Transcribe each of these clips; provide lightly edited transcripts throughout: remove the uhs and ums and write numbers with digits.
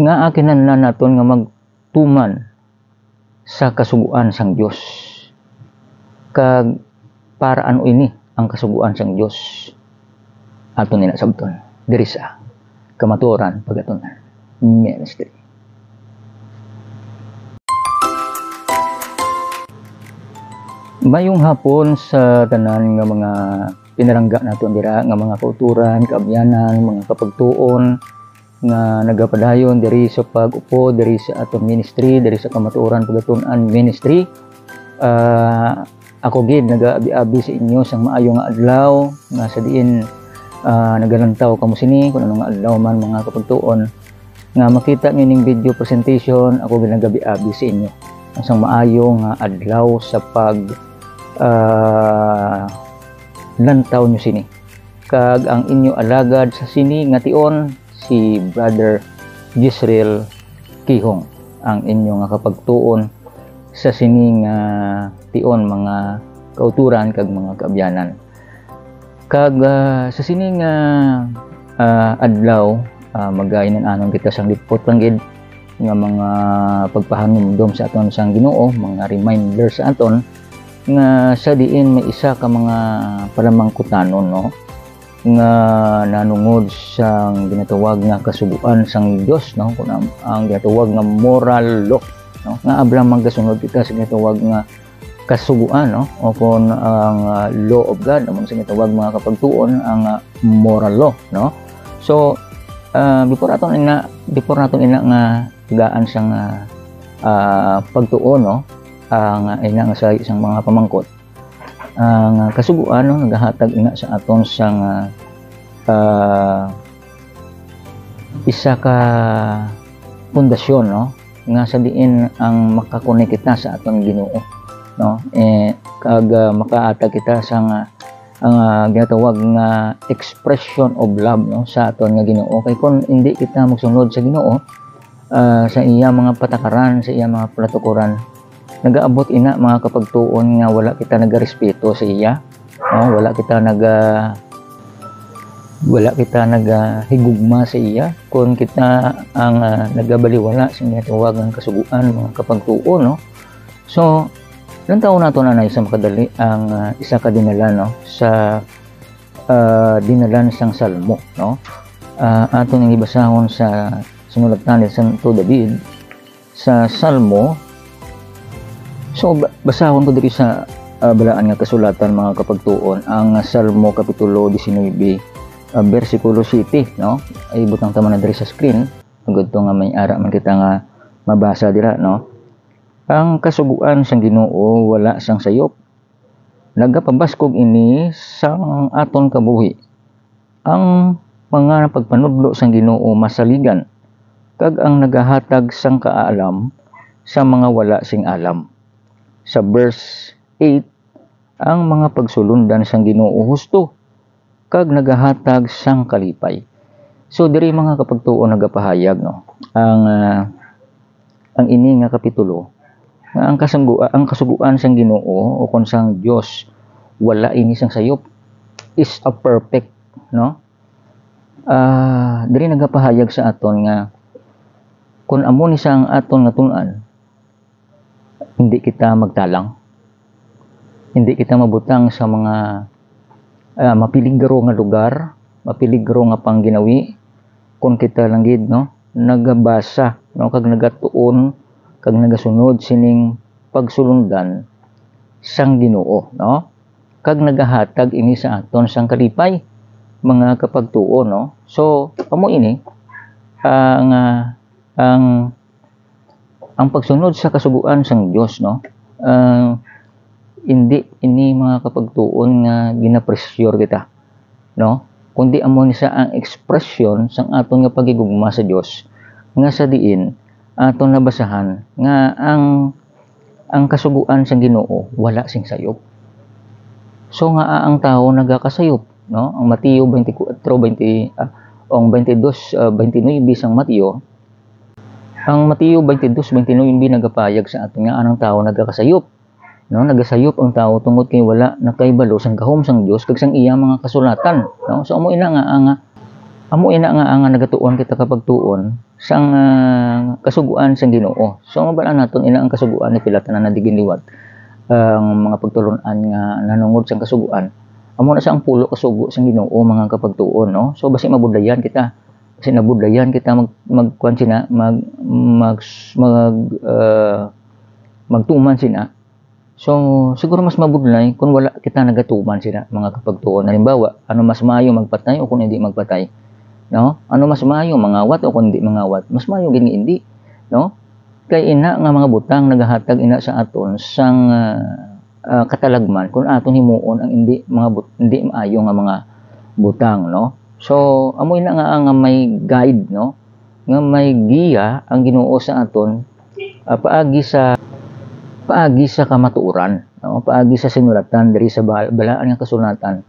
nga kinahanglan naton nga magtuman sa kasuguan sang Dios. Kag para ano ini ang kasuguan sang Dios aton nila sabton diri sa kamatuoran pagatunan ministry. Mayong hapon sa tanan nga mga pinarangga naton dira nga mga kauturan, kaabyanan, mga kapagtuon nga nagapadayon diri sa pag-upo diri sa aton ministry, diri sa kamatuoran pagatunan ministry. Ako gid nagaabi-abi sa inyo sang maayo nga adlaw nga sa diin nagalantaw kamo sini kun ano nga adlaw man mga kapagtuon nga makita nining video presentation. Ako gid nagabi-abi sa inyo sang maayo nga adlaw sa pag lantaw nyo sini. Kag ang inyo alagad sa sini nga tion si Brother Gisrael Kihong, ang inyo nga kapagtuon sa sini nga tion mga kauturan kag mga kaabyanan. Kag sa sini nga adlaw magainan-anon kita sang lipot lang gid nga mga pagpahanumdom sa aton sang Ginoo, mga reminder sa aton nga sa diin may isa ka mga palamangkutanon no nga nanungod sang ginatawag nga kasuguan sang Dios no kun ang ginatawag nga moral law no nga ablang magasunod kita sa ginatawag nga kasuguan no o kun ang law of God among sa ginatawag mga kapagtuon ang moral law no. So before naton ina nga gaan sang pagtuon no ang ina nga sa isang mga pamangkot ang kasuguan no nagahatag ina sa aton sang isa ka pundasyon no nga sa diin ang makakonek kita sa aton Ginoo no kag makaatag kita sang ang ginatawag nga expression of love no sa aton nga Ginoo. Kay kun hindi kita magsunod sa Ginoo sa iya mga patakaran, sa iya mga platukuran, nagaabot ina mga kapagtuon nga wala kita nagarespeto sa iya no? wala kita nagahigugma sa iya kung kita ang nagabaliwala sa ginatawag ng kasuguan mga kapagtuon no. So ilang taon nato na isa makadali ang isa ka dinalan no sa dinalan sang salmo no. Aton ang ibasahon sa sinulatan ni Santo David sa salmo. So basahon ko diri sa balaan nga kasulatan mga kapagtuon ang Salmo kapitulo 19 bersikulo 7 no. Ay butang tama na diri sa screen agud to nga may ara man kita nga mabasa dira no. Ang kasuguan sang Ginoo wala sang sayop, nagapabaskog ini sang aton kabuhi. Ang mga pagpanudlo sang Ginoo masaligan, kag ang nagahatag sang kaalam sa mga wala sing alam. Sa verse 8, ang mga pagsulundan sang Ginoo husto, kag nagahatag sang kalipay. So diri mga kapagtuon nagapahayag no ang ini nga kapitulo nga ang kasuguan sang Ginoo o kon sang Dios wala ini sang sayop, is a perfect no. Diri nagapahayag sa aton nga kun amo ni sang aton nga tun-an hindi kita magtalang, hindi kita mabutang sa mga mapiligro nga lugar, mapiligro nga pangginawi kung kita lang gid no nagabasa no kag nagatuon kag nagasunod sining pagsulundan sang Ginoo no kag nagahatag ini sa aton sang kalipay mga kapagtuon no. So amo ini ang pagsunod sa kasuguan sang Dios no hindi ini mga kapagtuon nga ginapressure kita no kundi amo ni sa ang ekspresyon sang aton nga pagigugma sa Dios nga sa diin aton nabasahan nga ang kasuguan sang Ginoo wala sing sayop. So nga ang tao nagakasayop no. Ang Mateo 24:20 ang 22:29 sang Mateo, ang Mateo 22:29 nagapayag sa aton nga anang tao nagakasayop no. Nagasayop ang tao tungod kay wala nakaibalo sang gahom sang Dios kag sang iya mga kasulatan no. So amo ina nga amo ina nga nagatuon kita kapag tuon sang kasuguan sang Ginoo. So mabalaan naton ina ang kasuguan ni pilatan na nadigin liwat ang mga pagtulunan nga nanungod sang kasuguan. Amo na sa ang pulo kasugo sang Ginoo mga kapag tuon, no. So basi mabudlayan kita. Kasi nabudlayan kita magkuan sina magtuman sina. So siguro mas mabudlay kung wala kita nagatuman sina mga kapag tuon. Halimbawa, ano mas maayo magpatay o kung hindi magpatay. No? Ano mas maayo mangawat o kung hindi mangawat? Mas maayo gini hindi, no? Kay ina nga mga butang nagahatag ina sa aton sang katalagman kung aton himuon ang hindi maayo nga mga butang, no? So amo ina nga may guide, no? Nga may giya ang Ginoo sa aton paagi sa kamatuoran, no? Paagi sa sinulatan diri sa balaan nga kasulatan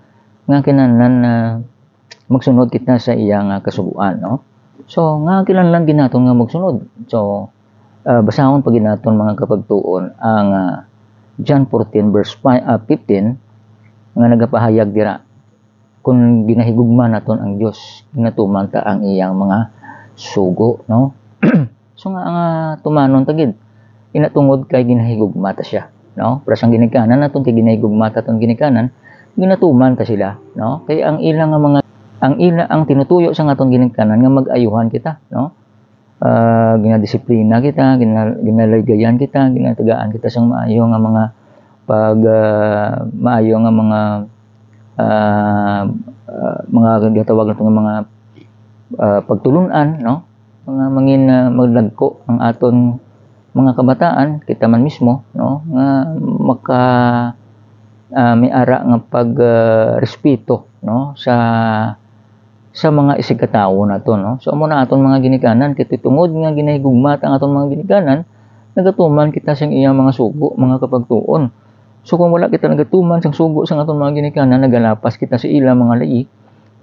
nga kinahanglan na magsunod kita sa iyang kasuguan, no? So nga kinahanglan ginaton nga magsunod. So basahon pag ginaton mga kapagtuon ang John 14 verse 15 nga nagapahayag dira kung ginahigugma naton ang Dios, ginatuman ta ang iyang mga sugo, no? So nga tumanon tagid inatungod kay ginahigugma ta siya, no? Para sang ginikanan naton kay ginahigugma ta ton ginikanan, ginatuman ta sila, no? Kay ang ilang nga ang tinutuyo sa aton ginikanan nga mag-ayuhan kita, no? Ginadisiplina kita, ginalagayan kita, ginatagaan kita sang maayo nga mga maayo nga mga gatawag nato nga mga pagtulunan, no? Mga mangin maglagko ang aton mga kabataan kita man mismo, no? Nga may ara nga respeto, no? Sa mga isigkatawo nato, no? So amo na aton mga ginikanan kay tungod nga ginahigugma ang aton mga ginikanan, nagatuman kita sang iyang mga sugo, mga kapagtuon. So kung wala kita nagatuman sang sugo sang aton mga ginikanan, nagalapas kita sa ilang mga lai.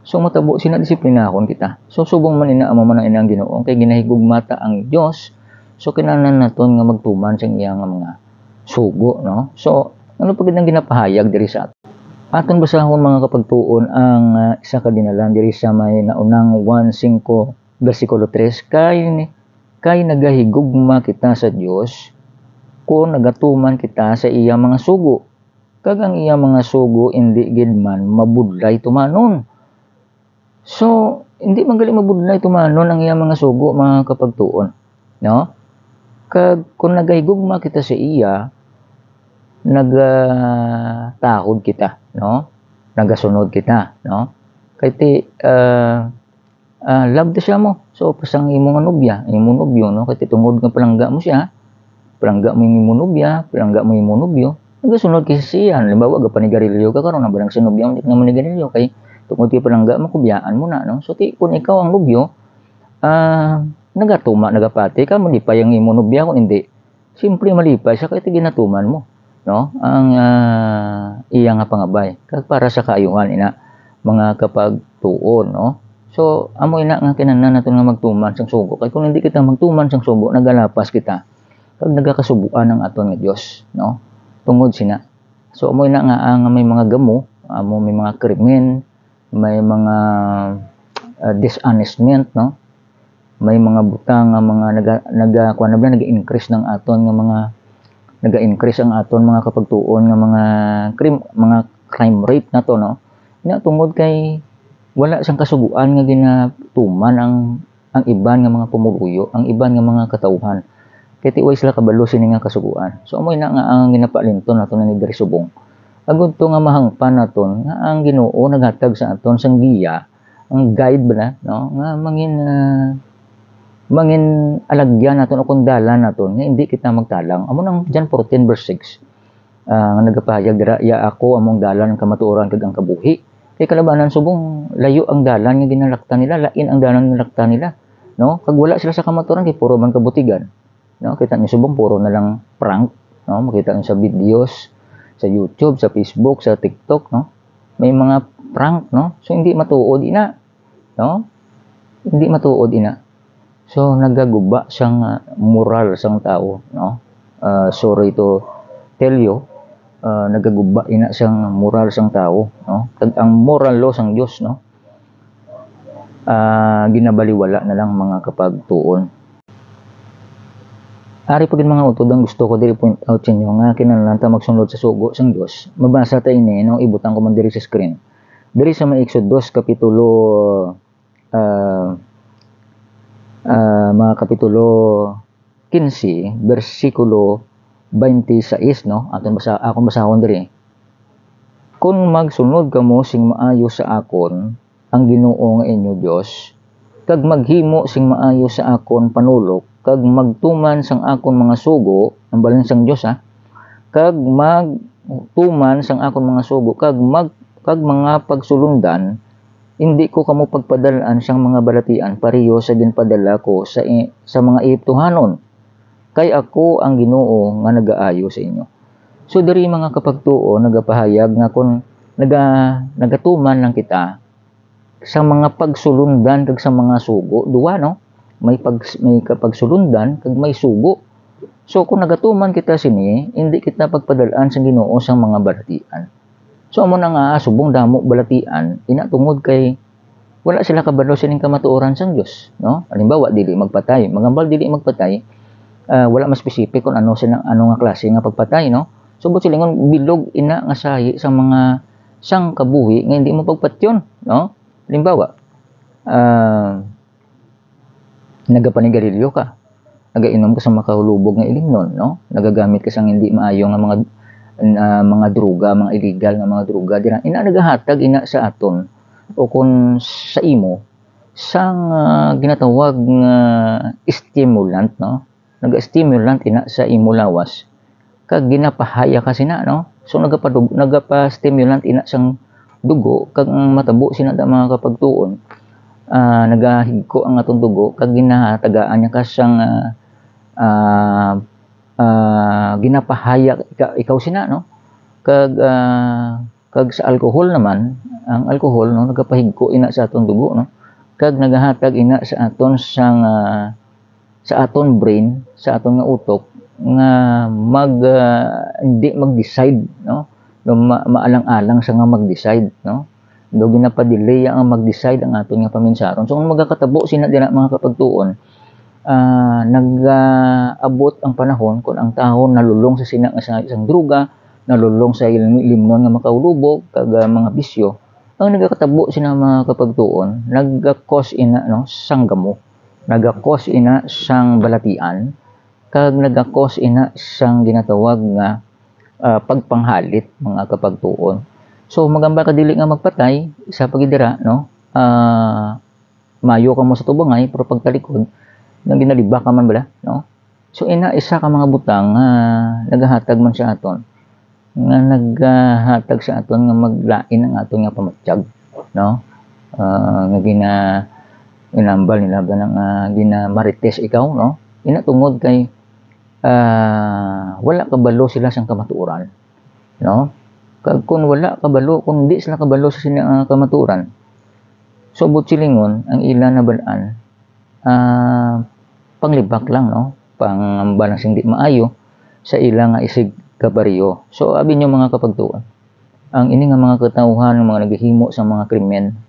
So matabo sina disiplinahon kita. So subong man ina amo man ang inang Ginoo kay ginahigugma ta ang Dios. So kinahanglan naton nga magtuman sang iyang mga sugo, no? So ano pagid ang ginapahayag diri sa aton basahon mga kapagtuon ang isa ka dinalan diri sa may naunang 1:5 bersikulo 3 kay nagahigugma kita sa Dios kung nagatuman kita sa iyang mga sugo. Kag ang iyang mga sugo hindi gid man mabudlay tumanon. So hindi man gali mabudlay tumanon ang iyang mga sugo mga kapagtuon, no? Kag kung nagahigugma kita sa iya, nagtahod kita, no? Nagasunod kita, no? Kay love ta siya mo. So pasang imong nobya, imong nobyo, no? Kay tungod nga palangga mo siya, palangga mo imong nobya, palangga mo imong nobyo, nagasunod kay siya. Halimbawa gapanigarilyo ka karon na barang sa nobya mo di naman nigarilyo kay tungod kay palangga mo kubyaan mo na, no? So kung ikaw ang nobyo, nagapati ka mo di pa yang imong nobya kung hindi. Simple malipay sa kay ginatuman mo, no? Ang iya nga pangabay kag para sa kaayuhan ina mga kapagtuon, no? So amo ina nga kinahanglan naton nga magtuman sang sugo kay kung hindi kita magtuman sang sugo nagalapas kita kag nagakasubuan ang aton nga Dios, no? Tungod sina. So amo ina nga ang may mga gamo, amo may mga krimen, may mga dishonestment, no? May mga butang nga mga nag-increase ng aton nga mga naga-increase ang aton mga kapagtuon nga mga crime rate nato, no? Ina tungod kay wala sang kasuguan nga ginatuman ang iban nga mga pumuluyo, ang iban nga mga katawhan. Kay tiway sila kabalo sini nga kasuguan. So amo ina nga ang ginapalinton naton ni diri subong. Agud to nga mahangpan naton nga ang Ginoo naghatag sa aton sang giya, ang guide ba na, no? Nga mangin alagyan naton o kundalan naton nga hindi kita magtalang. Amo nang John 14 verse 6 nga nagapahayag dira ya ako among dalan ang kamatuoran kag ang kabuhi. Kay kalabanan subong layo ang dalan nga ginalaktan nila, lain ang dalan nga ginalaktan nila, no? Kag wala sila sa kamatuoran kay puro man kabutigan, no? Kita niyo subong puro na lang prank, no? Makita niyo sa videos sa YouTube, sa Facebook, sa TikTok, no? May mga prank, no? So hindi matuod ina, no? Hindi matuod ina. So nagaguba sang moral sang tao, no? Sorry to tell you, nagaguba ina sang moral sang tao, no? Kag ang moral law sang Dios, no? ginabaliwala na lang mga kapagtuon. Ari pagin mga utod ang gusto ko diri point out sa inyo nga kinahanglan ta magsunod sa sugo sang Dios. Mabasa ta ini no, ibutang ko man diri sa screen. Diri sa Exodus kapitulo mga kapitulo 15 bersikulo 26 no, akong basahon diri. Kung magsunod kamo sing maayo sa akon ang Ginoo nga inyo Dios, kag maghimo sing maayo sa akon panulok, kag magtuman sang akon mga sugo, ang balang sang Dios kag magtuman sang akon mga sugo, kag mga pagsulundan, hindi ko kamo pagpadalaan sang mga balatian pareho sa ginpadala ko sa mga Ehiptohanon. Kay ako ang Ginoo nga nagaayo sa inyo. So diri mga kapagtuo nagapahayag nga kung nagatuman lang kita sa mga pagsulundan kag sa mga sugo, duwa no? May kapagsulundan kag may sugo. So kung nagatuman kita sini, hindi kita pagpadalaan sa Ginoo sa mga balatian. So amo na nga subong damo balatian, ina tungod kay wala sila kabalo sining kamatuoran sang Dios, no? Halimbawa dili magpatay, magambal dili magpatay, wala mas specific kung ano nga klase nga pagpatay, no? So but silingon bilog ina nga sahi sa mga sang kabuhi nga hindi mo pagpatyon, no? Halimbawa, nagapanigarilyo ka, nagainom ka sa makahulubog nga ilimnon, no? Nagagamit ka sang hindi maayo nga mga droga, mga illegal nga mga droga, dira ina nagahatag ina sa aton o kung sa imo sang ginatawag nga stimulant, no? Naga-stimulant ina sa imo lawas kag ginapahaya ka sina, no? So nagapa-stimulant ina sang dugo kag matabo sina da mga kapagtuon, nagahigko ang atong dugo kag ginahatagaan niya ka sang ginapahaya ikaw sina, no? Kag sa alcohol naman, ang alcohol no nagapahigko ina sa atong dugo, no? Kag nagahatag ina sa aton sang sa aton brain, sa aton nga utok nga hindi mag-decide, no? Maalang-alang sa nga mag-decide, no? Do ginapadelay ang mag-decide ang aton nga paminsaron. So kung magakatabo sina dira mga kapagtuon, nag-abot ang panahon kung ang tao nalulong sa isang druga, nalulong sa limnon nga makaulubog kag mga bisyo, ang nagakatabo sina mga kapagtuon, nagakos ina no sang gamo, nagakos ina sang balatian, kag nagakos ina sang ginatawag nga pagpanghalit mga kapagtuon. So magamba ka dili nga magpatay sa pagidira, no? Mayo ka mo sa tubangay pero pagtalikod nang ginaliba ka man bala, no? So ina isa ka mga butang nagahatag man sa aton, nga naghatag sa aton nga maglain ang aton nga pamatsyag, no? Nga inambal nila ba nang ginamarites ikaw, no? Ina tungod kay wala kabalo sila sang kamatuoran, no? Kag kung wala kabalo, kung di sila kabalo sa sina kamatuoran, so silingon ang ilan na balaan panglibak lang, no? Pangamba sing di maayo sa ilang nga isig kabaryo. So abi nyo mga kapagtuon, ang ini nga mga katawhan mga naghihimo sa mga krimen,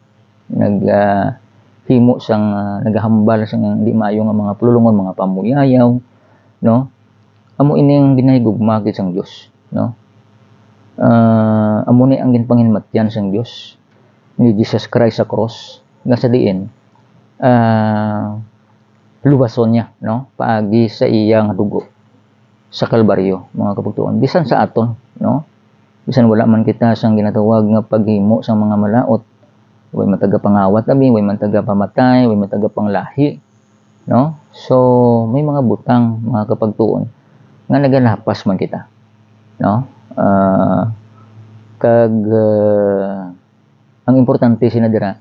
naghimo sang naghahambal sang di maayo nga mga pululungon, mga pamuyayaw, no? Amo ining ginahigugma gid sang Dios, no? Amo ni ang ginpanginmatyan sang Dios ni Jesus Christ sa cross nga sa diin luwason niya, no? Paagi sa iyang dugo sa Kalbaryo mga kapagtuon, bisan sa aton, no? Bisan wala man kita sang ginatawag nga paghimo sa mga malaot, way mataga pangawat abi, way mataga pamatay, way mataga panglahi, no? So may mga butang mga kapagtuon nga nagalapas man kita, no? Ang importante sinadira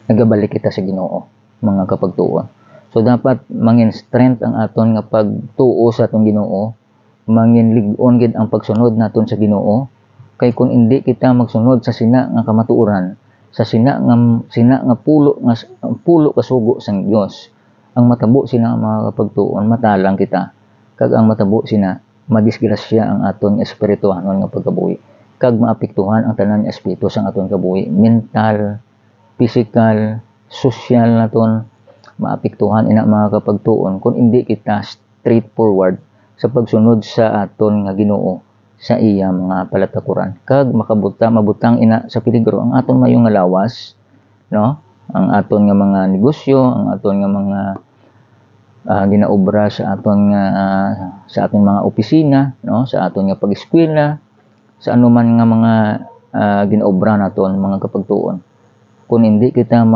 nagabalik kita sa Ginoo mga kapagtuon. So dapat mangin strength ang aton nga pagtuo sa aton Ginoo, mangin lig-on gid ang pagsunod naton sa Ginoo, kay kung hindi kita magsunod sa sina nga kamatuoran, sa sina nga pulo kasugo sang Dios, ang matabo sina mga kapagtuon matalang kita, kag ang matabo sina madisgrasya ang aton espirituhanon nga pagkabuhi, kag maapektuhan ang tanan nga espiritu sang aton kabuhi, mental, physical, social naton maapektuhan ina mga kapagtuon kung hindi kita straightforward sa pagsunod sa aton nga Ginoo sa iya mga palatakuran kag mabutang ina sa peligro ang aton mayong nga lawas, no, ang aton nga mga negosyo, ang aton nga mga ginaobra sa aton nga sa aton mga opisina, no, sa aton nga pag-eskwela, sa anuman nga mga ginaobra naton mga kapagtuon. Kung hindi kita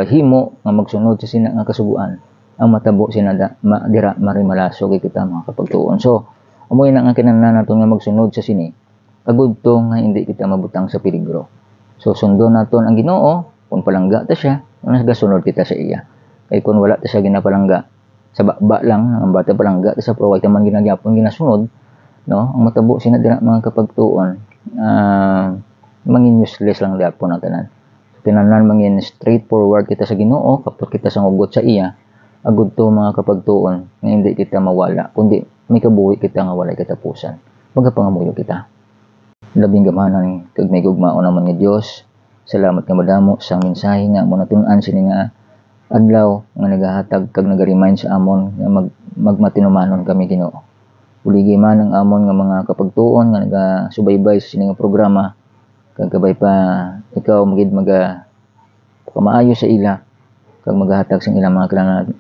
himo nga magsunod sa sina nga kasuguan, ang matabo sinada dira marimalasog kita mga kapagtuon. So amoy na nga kinahanglan naton nga magsunod sa sini agudto nga hindi kita mabutang sa peligro. So sundon naton ang Ginoo kung palangga ta siya, nagasunod kita sa iya. Kay kung wala ta siya ginapalangga, sa baba lang ang bata palangga ta sa provide man ginagyapon ginasunod, no, ang matabo sinadira mga kapagtuon mangin useless lang gyapon ang tanan. Kinahanglan mangin straightforward kita sa Ginoo kapag kita sangugot sa iya agudto mga kapagtuon nga hindi kita mawala kundi may kabuhi kita nga walay katapusan. Magapangamuyo kita. Labing gamanan kag may gugmaon naman nga Dios. Salamat nga madamo sa mensahe nga mo natun-an sini nga adlaw nga nagahatag kag naga-remind sa amon nga magmatinumanon kami Ginoo. Uligi man ang amon nga mga kapagtuon nga nagasubaybay sa sini nga programa kag kabay pa ikaw magid kamaayo sa ila kag magahatag sa ilang mga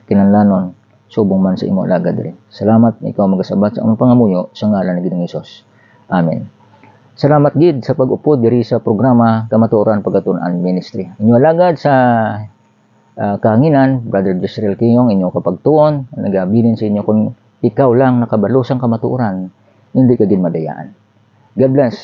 kinahanglanon subong man sa imo alagad rin. Salamat nga ikaw magasabat sa among pangamuyo sa ngalan ni Ginoong Hesus. Amen. Salamat gid sa pag-upod diri sa programa Kamatuoran Pagatunan Ministry. Inyo alagad sa kahanginan, Brother Jezreel Kiyong, inyo kapagtuon, nagabilin sa inyo kung ikaw lang nakabalo sang kamatuoran, hindi ka din madayaan. God bless.